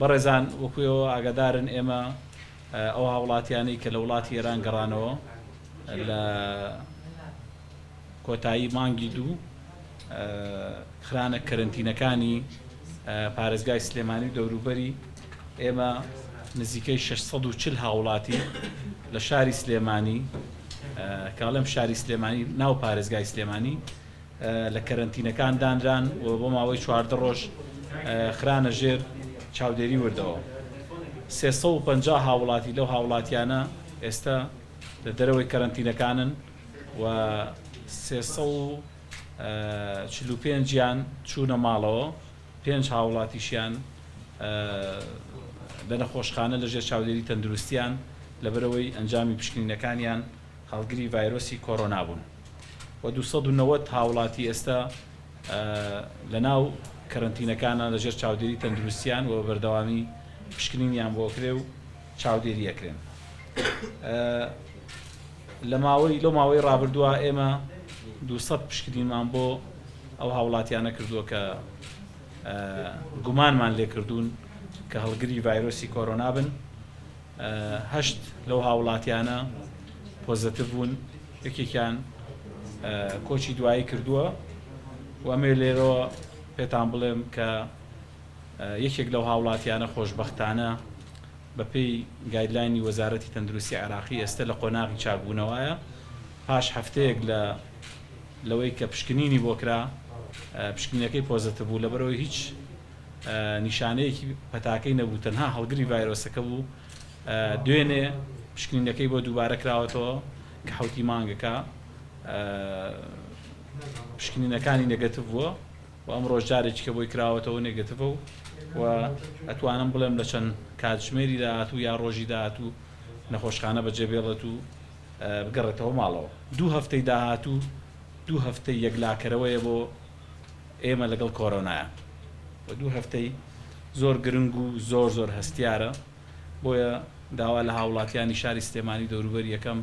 بەڕێزان وەکوێەوە ئاگادارن ئێمە ئەو هاوڵاتیانەی کە لە وڵاتی ئێران گەڕانەوە لە کۆتایی مانگی دوو خرانە کەرنتینەکانی پارێزگای سلێمانی و دەوروبەری ئێمە نزیکەی 640 هاوڵاتی لە شاری سلێمانی کاڵم شاری سلێمانی ناو پارێزگای سلێمانی لە کەرنتینەکان دانران و بۆ ماوەی 14 ڕۆژ خرانە ژێر چاودێری وردەوە. 350 هاوڵاتی لەو هاوڵاتیانە ئێستا لە دەرەوەی کەرنتینەکانن و 345 یان چوونە ماڵەوە، 5 هاوڵاتیشیان لە نەخۆشخانە لەژێر چاودێری تەندروستیان لەبەرەوەی ئەنجامی پشکنینەکانیان هەڵگری ڤایرۆسی کۆڕۆنا بوون و 290 هاوڵاتی ئێستا لە ناو کەرنتینەکانە لەژێر چاودێری تەندروستیان و بەردەوامی پشکنینیان بۆ کرێ و چاودێری ئەکرێن. لە ماوەی ڕابردووە ئێمە 200 پشکنینمان بۆ ئەو هاوڵاتیانە کردووە کە گومانمان لێ کردوون کە هەڵگری ڤایرۆسی کۆڕۆنا بن. 8 لەو هاوڵاتیانە پۆزەتیڤ بوون، یەکێکیان کۆچی دوایی کردووە و ئەمێ لێرەوە پێتان بڵێم کە یەکێک لەو هاوڵاتیانە خۆشبەختانە بەپێی گایدلاینی وەزارەتی تەندروستی عێراقی ئێستا لە قۆناغی چاکبوونەوەیە پاش هەفتەیەک لەوەی کە پشکنینی بۆ کرا پشکنینەکەی پۆزەتیڤ بوو لەبەرەوەی هیچ نیشانەیەکی پەتاکەی نەبوو، تەنها هەڵگری ڤایرۆسەکە بوو. دوێنێ پشکنینەکەی بۆ دووبارە کراوەتەوە کە حوتی مانگەکە پشکنینەکانی نێگەتیڤ بووە و ئەمڕۆ جارێکی کە بۆی کراوەتەوە نێگەتیڤە و ئەتوانم بڵێم لە چەند کاتژمێری داهاتوو یا ڕۆژی داهاتوو نەخۆشخانە بەجێبێڵێت و بگەڕێتەوە ماڵەوە. 2 هەفتەی داهاتوو 2 هەفتەی یەکلاکەرەوەیە بۆ ئێمە لەگەڵ کۆڕۆنایە و 2 هەفتەی زۆر گرنگ و زۆر هەستیارە، بۆیە داوا لە هاوڵاتیانی شاری سلێمانی دەوروبەری یەکەم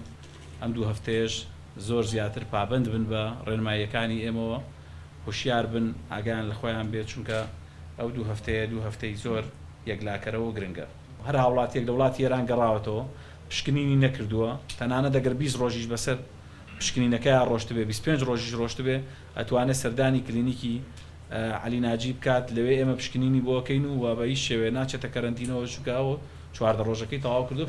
ئەم 2 هەفتەیەش زۆر زیاتر پابند بن بە ڕێنماییەکانی ئێمەوە، هوشیار بن، ئاگیان لە خۆیان بێت، چونکە ئەو 2 هەفتەی زۆر یەکلاکەرەوە گرنگە. هەر هاوڵاتێک لە وڵاتی ئێران گەڕاوەتەوە پشکنینی نەکردووە، تەنانەت دەگەر 20 ڕۆژیش بەسەر پشکنینەکەیان ڕۆشت بێ، 25 ڕۆژیش ڕۆشت بێ، ئەتوانێت سەردانی کلینیکی عەلی ناجی بکات، لەوێ ئێمە پشکنینی بۆ ئەکەین و بە هیچ شێوێ ناچێتە کەرنتینەوە، چونکە 14 ڕۆژەکەی تەواو کردو.